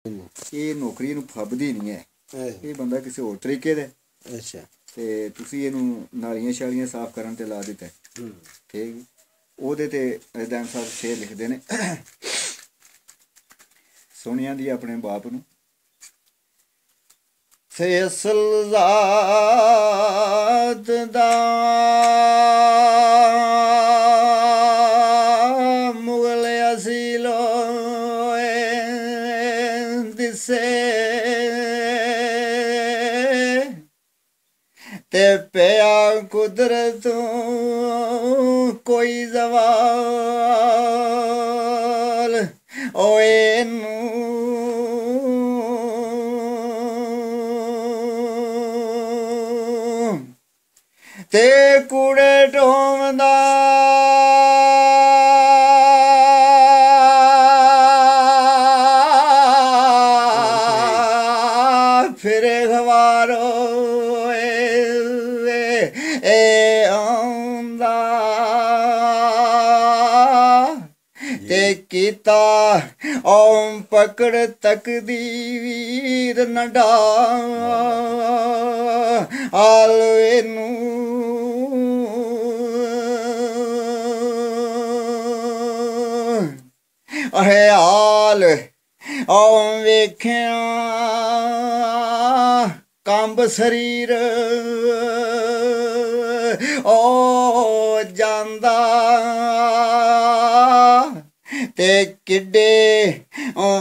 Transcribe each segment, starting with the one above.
ਇਹ ਨੌਕਰੀ ਇਹਨੂੰ ਫੱਬਦੀ ਨਹੀਂ ਹੈ। ਇਹ ਬੰਦਾ ਕਿਸੇ ਹੋਰ ਤਰੀਕੇ ਦਾ। ਅੱਛਾ। ਤੇ ਤੁਸੀਂ ਇਹਨੂੰ ਨਾਲੀਆਂ ਛਾਲੀਆਂ ਸਾਫ਼ ਕਰਨ ਤੇ ਲਾ ਦਿੱਤਾ। ਠੀਕ। ਉਹਦੇ ਤੇ ਰੈਦਾਨ ਸਾਹਿਬ ਸ਼ੇਰ ਲਿਖਦੇ ਨੇ, ਸੁਣਿਆ ਦੀ ਆਪਣੇ ਬਾਪ ਨੂੰ। ਫੈਸਲਜ਼ਾਦ ਦਾ ਮੁਗਲ ਅਸੀਲੋ ਦਿਸੇ ਤੇ ਪਿਆ ਕੁਦਰਤੋਂ ਕੋਈ ਜ਼ਵਾਲ ਓਏ ਨੂੰ ਤੇ ਕੂੜੇ ਢੋਂਦਾ ਫਿਰ ਖਵਾਰੋ ਏ ਆਉਂਦਾ ਤੇ ਕੀਤਾ ਓਮ ਪਕੜ ਤਕਦੀਰ ਨਡਾ ਆਲਵੇ ਨੂੰ ਅਹੇ ਹਾਲ ਓਮ ਵੇਖਿਆ ਕੰਬ ਸਰੀਰ ਓ ਜਾਂਦਾ ਤੇ ਕਿੱਡੇ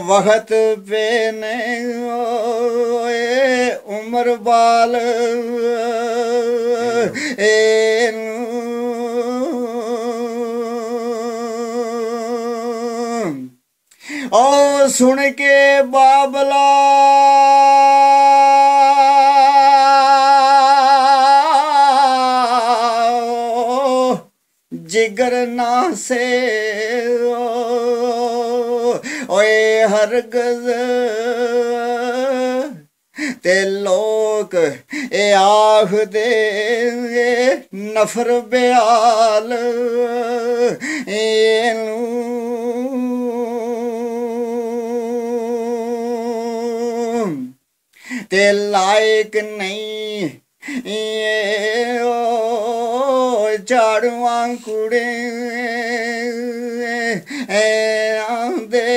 ਵਕਤ ਪੇ ਨੇ ਓਏ ਉਮਰ ਬਾਲ ਓ ਸੁਣ ਕੇ ਬਾਬਲਾ जिगर ना से ओए हरगज ते लोग ए आख दे नफर ब्याल ते लायक नहीं झाड़ुआं कुड़े आंदे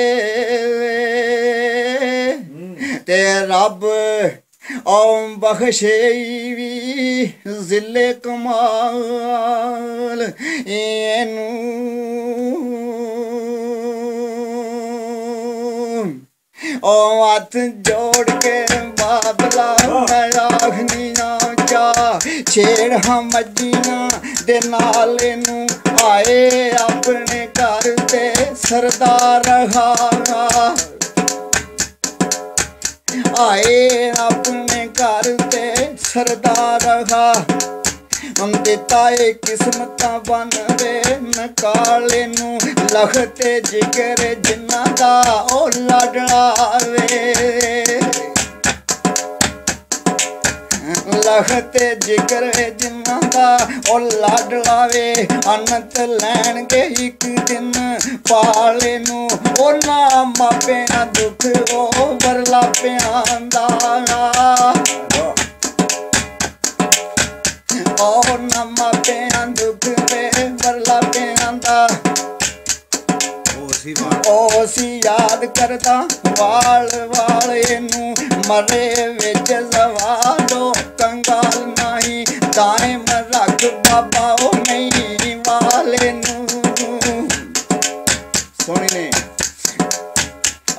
ते रब ओम बख्शे भी जिले कमाल एनू ओ हथ जोड़ के बादला मैं आखनी ना चा छेड़ हम मजीना दे नाल नू आए अपने घर ते सरदार रहा आए अपने घर ते सरदार रहा दिता ए किस्मतां बन वे नकाले नू लखते जिगर जिन्ना दा ओ लड़ावे लखते जिगर जिन्ना दा ओ लड़ावे अनत लैन के एक दिन पाले नू ओ ना मापिया दुख ओ बरला प्यांदा ओ नम्मा प्यां दुख वे बरला प्यांदा ओ सी याद करदा वाल वाले नू मरे विच जवादो कंगाल नहीं दाएं रख बाबा ओ नहीं वाले नू सोनी ने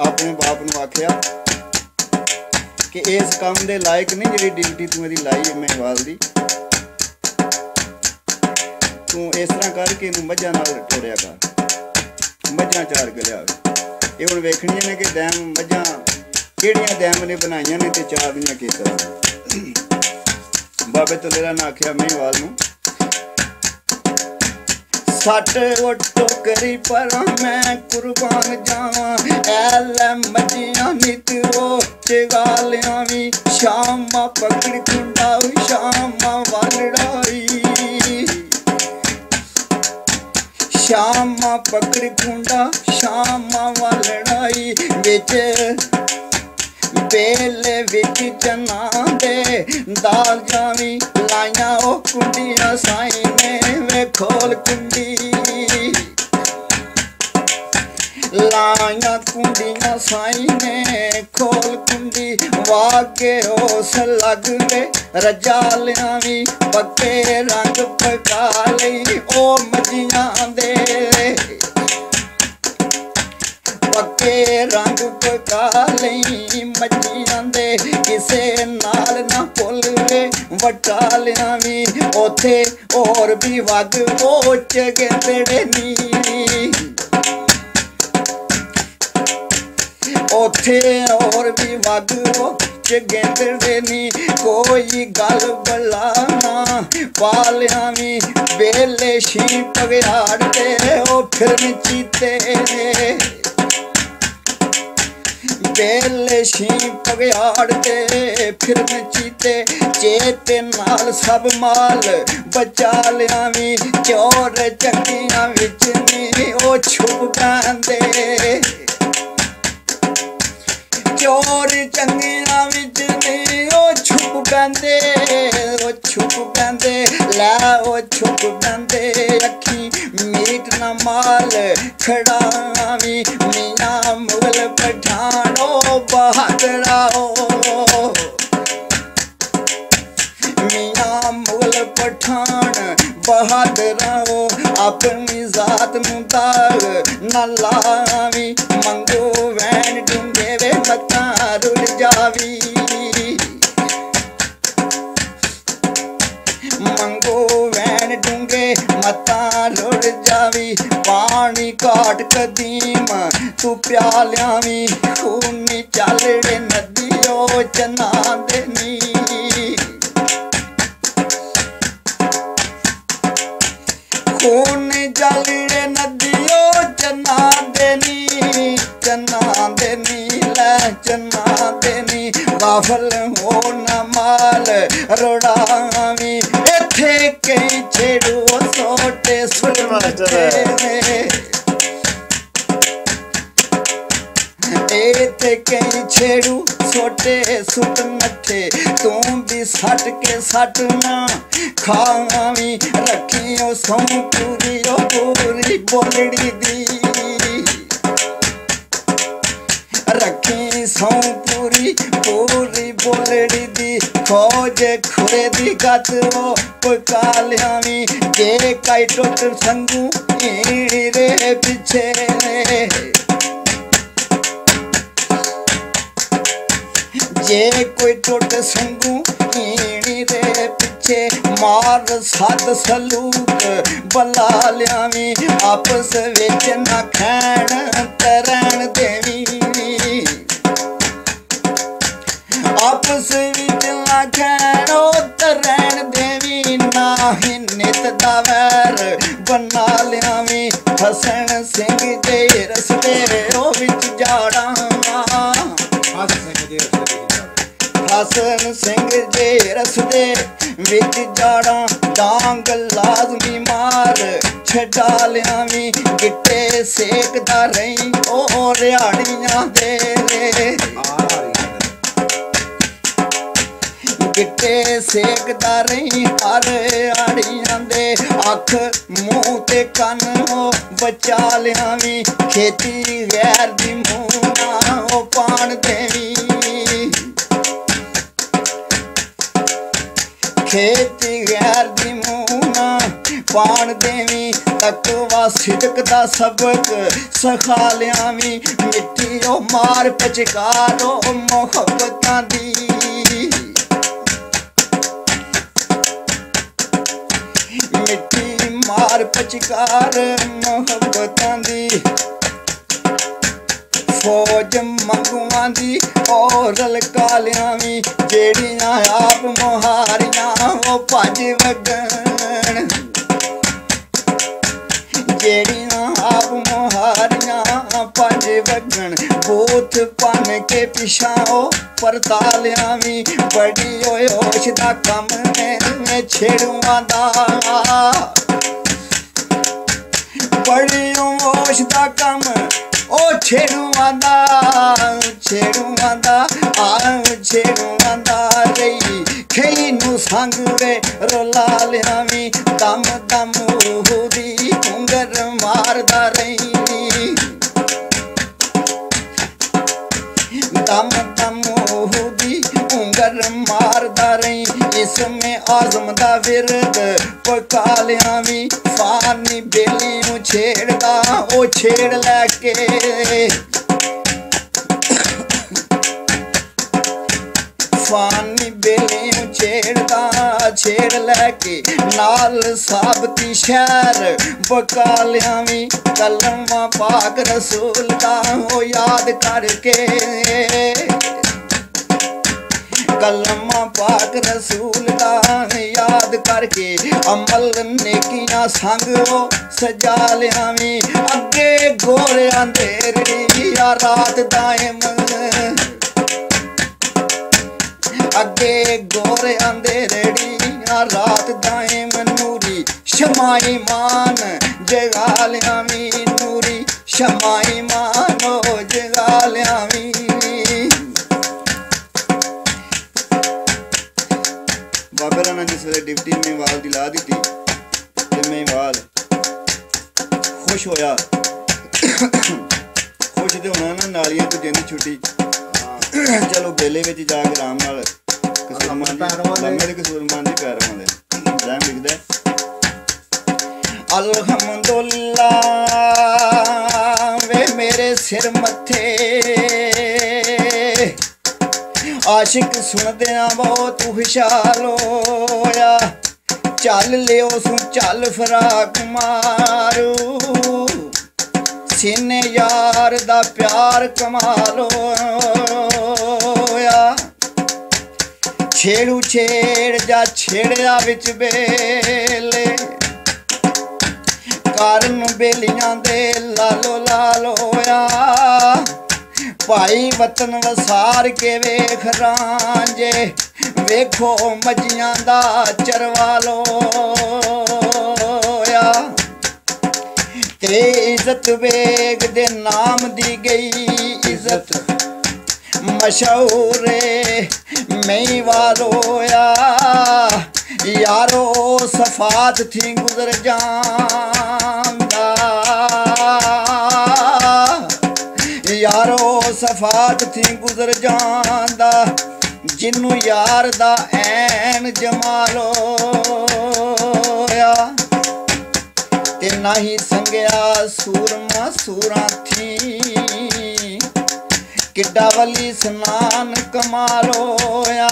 अपने बाप नू आख्या कि इस काम दे लायक नहीं जिहड़ी ड्यूटी तू इहदी लाई है मेहवाल दी तू इस तरह करके इनू मझां नाल टोड़िया कर मझां चार के लिया ये हुण वेखणियां ने कि डैम मझां किहड़ियां डैम ने बनाईयां ने ते चार दियां किस तरह बाबे तलेरा ने आख्या मेहवाल नू सट वो टोकरी पर मैं कुर्बान जावां ऐ मजियां नित वो चगालियां वी शामा पकड़ खुंडा शामा वालड़ाई श्यामा पकड़ खुंडा श्यामा वालड़ाई बिच बेले विच चना दे दाल जावी लाइया ओ कुंडियां साई ने वे खोल कुंडी लाइया कुंडियां साई ने खोल कुंडी वाके ओस लग गए रजा लियावी पक्के रंग पका लई ओ मजियां दे पक्के रंग पका लई मजियां दे किसे नाल ना भुल वे वटा लियावी ओथे और भी वग ओ चगेंदड़े नी ओथे और भी वग ओ चगेंदड़े नी कोई गल बलाना पालियावी बेले शी पगयाड़ ते ओ फिर चीते बेले शी पगयाड़ ते फिर चीते चेते नाल सब माल बचा लियावी चोर चंगियां विच नी ओ छुप पैंदे चोर चंगियां विच नी ओ छुप पैंदे लै ओ छुप पैंदे अखी मीट ना माल खड़ावी मियां मुगल पठान ओ बहादरा मियां मुगल पठान बहादरा अपनी जात नू दाग ना लावी मंगो वैन डूंगे वे मत्ता रुल जावी मंगो वैन डूंगे मत्ता रुल जावी पानी काट कदीम तू प्यालियावी खूनी चलड़े नदियो चना दे नी खून जलड़े नदियो चना देनी लै चना देनी गाफल हो न माल रोड़ावी इथे कई छेड़ू सोटे सुलमते इथे कई छेड़ू सोटे सुट नठे तू भी सट के सट ना खावी रखियो सौ पूरी बोलड़ी दी रखी सौ पूरी बोलड़ी दी खोज खुरे दी गत वो पका लियावी जे काई टुट संगू ईड़ी रे पिछे जे कोई टुट संगू ईड़ी रे पिछे मार सद सलूक बला लियावी आपस विच ना खैण तरैण देवी आपस विच ना खैण तरैण देवी ना ही नित दा वैर बना लियावी हसन सिंह दे रसते ओ विच जाड़ा हसन सिंह जे रसते विच जाड़ा डांग लाजमी मार छड़ा लियावी गिट्टे सेकदा रही ओ रिहाड़ियां दे गिट्टे सेकदा रही हर आड़ियां दे अख मुंह ते कन ओ बचा लियावी खेती गैर दी मुंह ना ओ पान देवी खेती गैर दी मुना पान देवी तकवा सिदक दा सबक सखा लियावी मिट्टी ओ मार पचकारो मोहब्बतां दी मिट्टी मार पचकार मोहब्बतां दी फौज मंगुआ दी और लकालियावी जेड़ियां आप मुहारियां ओ भज वगन जेड़ियां आप मुहारियां भज वगन बूथ पन के पिछा ओ परतालियावी बड़ी होश दा कम में छेड़ुआं दा बड़ी होश दा कम ओ छेड़ुआं दा ਨੂੰ ਆਂਦਾ ਰਹੀ ਖਈ ਨੂੰ ਸੰਗ ਵੇ ਰੋਲਾ ਲਿਆਵੀਂ ਦਮ ਦਮ ਉਹਦੀ ਘੁੰਗਰ ਮਾਰਦਾ ਰਹੀ दम दम ओहदी घुंगर मारदा रही इसमें आजम दा विरद पका लियावी फानी बेली नूं छेड़दा ओ छेड़ लैके फानी बेली नूं छेड़दा छेड़ लैके नाल साबती शहर बका लियावी कलमा पाक रसूल दा ओ याद करके कलमा पाक रसूल दा याद करके अमल नेकियां संग ओ सजा लियावी अगे गोरे अंधेरी या रात दायम अगे गोरे अंधेरी या रात दायम नूरी शमाई मान जगा लियावी नूरी शमाई मान ओ जगा लियावी बाबे राणा जिस वे डिप्टी मेवाल दी ला दी ते मेवाल खुश होया खुश ते होना ना नालियां तो जिंद छुट्टी चलो बेले विच जा के आराम नाल कसूरमान दी पैर होंदे जाम लिखदा अल्हम्दुलिल्लाह वे मेरे सिर मथे आशिक सुनदियां बहुत खुशहाल होया चल लियो सू चल फराक मारू सीने यार दा प्यार कमाल होया छेड़ू छेड़ जा छेड़िया विच बेले कारण बेलियां दे लालो लाल होया भाई वतन वसार के वेख रांझे वेखो मजियां दा चरवालोया ते इज्जत बेग दे नाम दी गई इज्जत मशहूर मई वालोया यारो सफात थी गुजर जांदा यारो सफात थी गुजर जांदा जिन्नू यार दा ऐन जमाल होया ते नाही संगया सूरमा सूरा थी किड्डा वली स्नान कमाल होया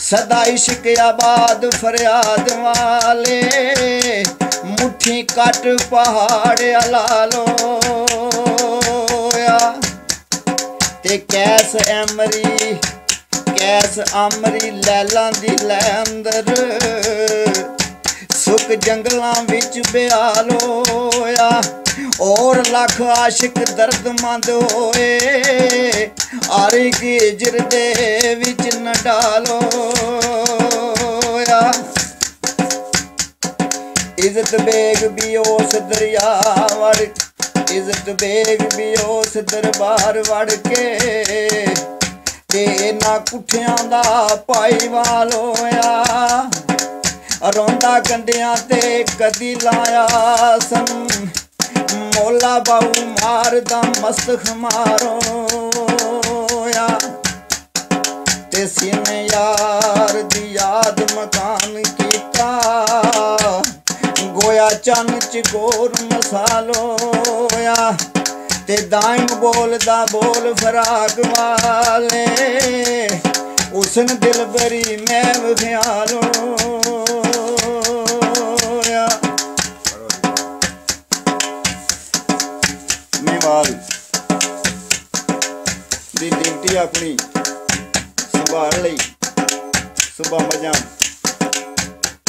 सदा इश्क आबाद फरियाद वाले मुट्ठी कट पहाड़ अलालो ते कैस आमरी लैलां दी लै अंदर सुख जंगलां विच बेहाल होया और लख आशिक दर्दमंद होए हर इक हिजर दे विच न डालोया इज्जत बेग भी उस दरिया वड़ इज्जत बेग भी उस दरबार वड़ के ते ना कुठियां दा भाईवाल होया रोंदा कंडियां ते कदी लाया सन मौला बाऊ मारदा मस्त खमारोया ते सीने यार दी याद मकान कीता गोया चन चकोर मसालोया ते दाइम बोलदा बोल फराक वाले उसन दिल बरी मैं ख्यालोया मेवाल दी ड्यूटी अपनी संभाल लई सुबह मजा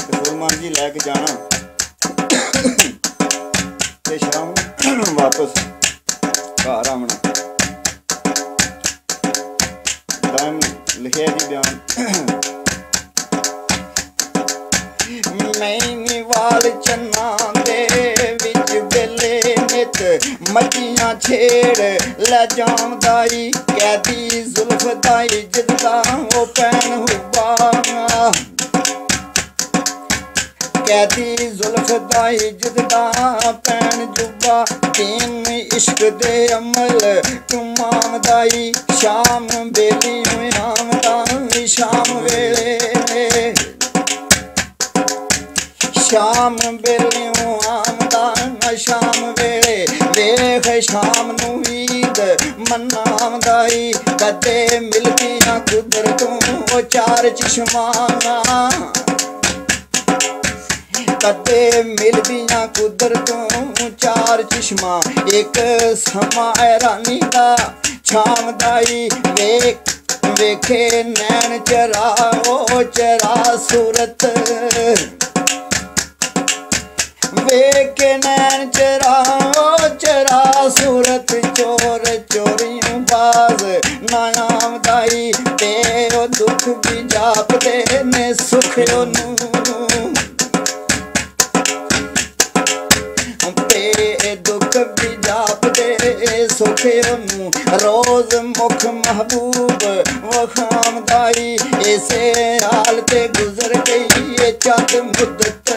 कसूरमान जी लैके जाना ते शाम वापस घर आना दाम लिखे दी बयान मैनी वाल चन्ना दे विच बेले नित मचियां छेड़ ले जामदाई कैदी जुल्फ दा इज्जत दा ओ पैन हुब्बा कैदी जुल्फ दा इज्जत दा पैन जुब्बा तीन इश्क दे अमल तुमामदाई शाम बेली आमदा शाम वेले शाम बेली आमदा शाम वेले वेख शाम नू ईद मनामदाई कदे मिलदियां कुदरतों ओ चार चश्मा कदे मिलदियां कुदरतों चार चश्मा एक समा हैरानी दा छामदाई वेखे नैन चरा ओ चरा सूरत वेखे नैन चरा ओ चरा सूरत चोर चोरियों बाज नायामदाई ते ओ दुख भी जापदे ने सुख ओनू दुख भी जापदे सुखे ओनू रोज मुख महबूब वखामदाई इसे हाल ते गुजर गई चंद मुद्दत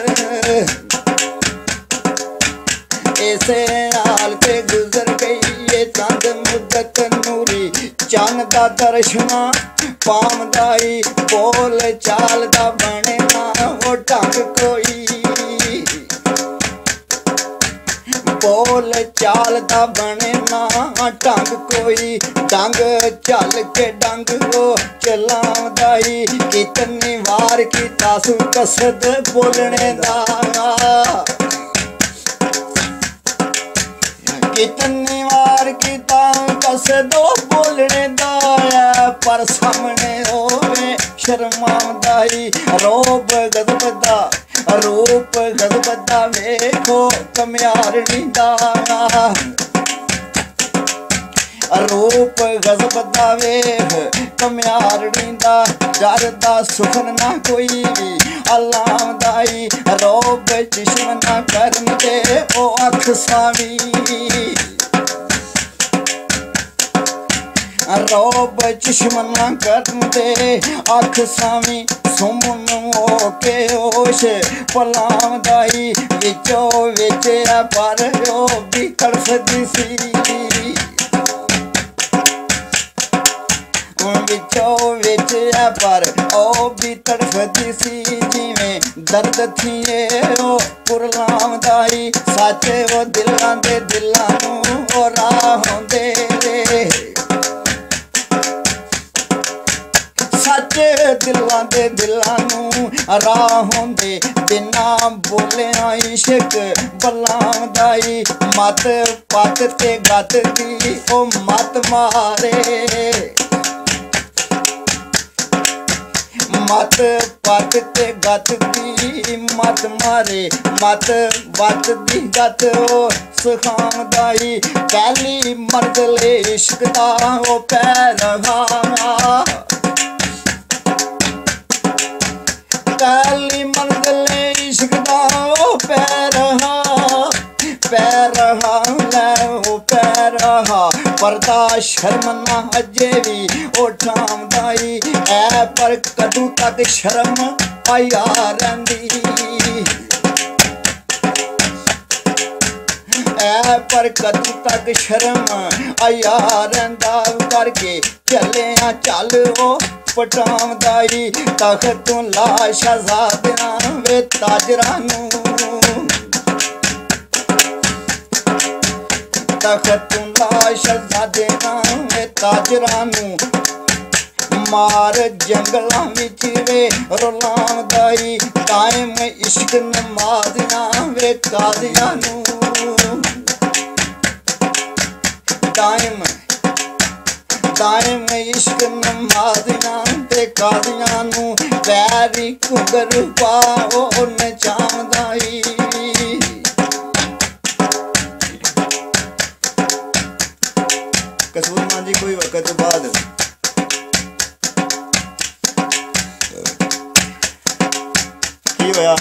इसे हाल ते गुजर गई चंद मुद्दत नूरी चंद दा दर्शना पामदाई बोल चाल दा बने ना वो ढंग कोई बोल चाल दा बने ना ढंग कोई डंग चल के डंग हो चलामदाई कितनी वार की तासु कसद बोलने दा कितनी वार की कसदो बोलने दा पर सामने होवे शर्मामदाई रोब गदब दा रूप गदब दा वेखो कम्यारणी दा रूप गजब दा वेख कम्यारणी दा डर दा सुखन ना कोई भी अलामदाई रोब चिश्म ना करन दे ओ अख सावी रोब चिश्म ना करन दे अख सावी सुमन होके होश पलामदाई विचो विच पर ओ भी तड़फदी सी विचो विच पर ओ भी तड़फदी सी जिवें दर्द थिए ओ पुरलामदाई सच ओ दिलां दे दिलां नूं ओ राह होंदे सच दिलां दे दिलां नूं राह होंदे बिना बोलिया इश्क बलामदाई मत पत ते गत दी ओ मत मारे मत पत ते गत दी मत मारे मत वत दी गत ओ सखामदाई पहली मंजिल इश्क दा ओ पैरहा पहली मंजिल इश्क दा ओ पैरहा पैरहा लै ओ पैरहा परदा शर्म ना अजे भी उठामदाई ऐ पर कदू तक शर्म आया रंदी ऐ पर कदू तक शर्म आया रंदा करके चले चल ओ पटामदाई तख्त तू ला शहजादियां वे ताजरा नूं तख्त तू ला शहजादियां वे ताजरा नूं मार जंगलां विच वे रुलामदाई कायम इश्क नमाज़ियां वे कादियां नूं कायम कायम इश्क नमाज़ियां ते कादियां नूं पैरी घुंगर पाओ नचामदाई कसूर मांझी कोई वक्त बाद की होया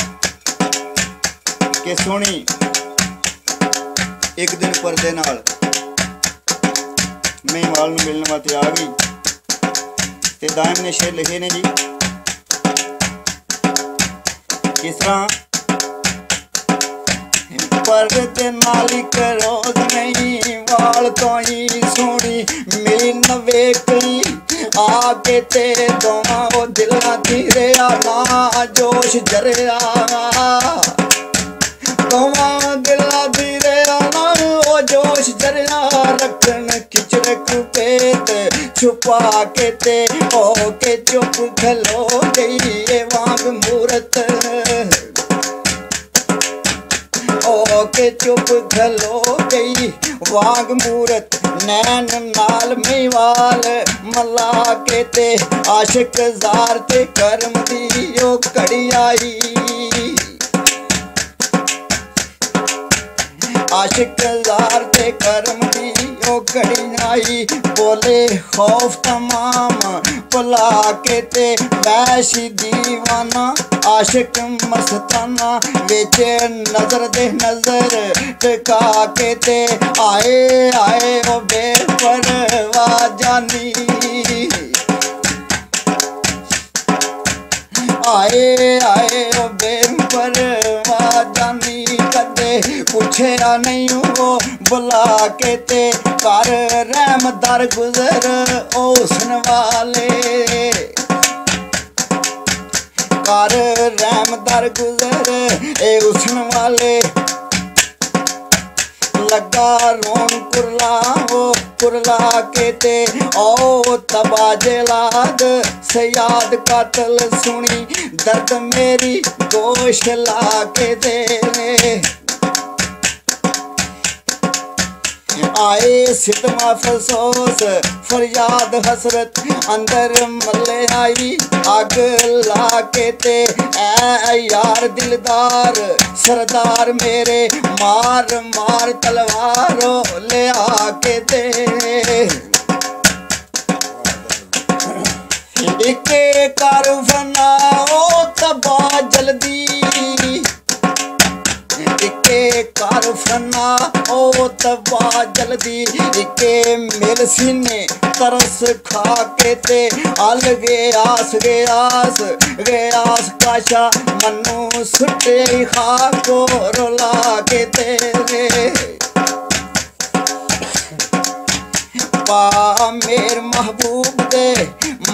कि सोनी एक दिन परदे नाल महिवाल नूं मिलण वास्ते आ गई ते दाइम ने शेर लिखे ने जी किस तरह परदे नाल करोज नहीं वाल तो ही सोनी मिली न वेखली आके ते दोवां ओ दिलां दी रेया ना जोश जरिया दोवां दिलां दी रेया ना ओ जोश जरिया रखन खिचरक पेट छुपा के ते ओ के चुप खलो गई ये वांग मूरत ओ के चुप खलो गई वांग मूरत नैन नाल महिवाल मला के ते आशिक जार ते करम दी ओ घड़ी आई आशिक जार ते करम दी ओ घड़ी आई बोले खौफ तमाम भुला के ते वैशी दीवाना आशिक मस्ताना विच नजर दे नजर टिका के ते आए आए ओ बेपरवाह जानी आए आए ओ बेपरवाह जानी कदे पूछया नहीं वो बुला के ते कर रहमदार गुजर ओ हुस्न वाले कर रहमदार गुजर ए हुस्न वाले लगा रोन कुरला के ते ओ तबाजलाद से याद कातल सुनी दर्द मेरी गोश ला के दे आए सितमा फसोस फरियाद हसरत अंदर मल्ले आई आग ला के ते ऐ यार दिलदार सरदार मेरे मार मार तलवारों ले आके ते इके कर फनाओ तबा जल्दी इके कर फना ओ तबा जल्दी इके मेरे सीने तरस खा के ते अल गयास काशा मनु सुटे खा को रोला के ते पा मेर महबूब दे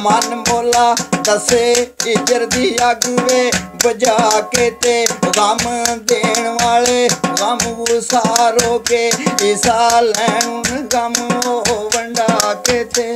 मन मोला दसे इजर दी अग वे बजा के ते गम देण वाले गम उसारो के इसा लैन गम वंडा के ते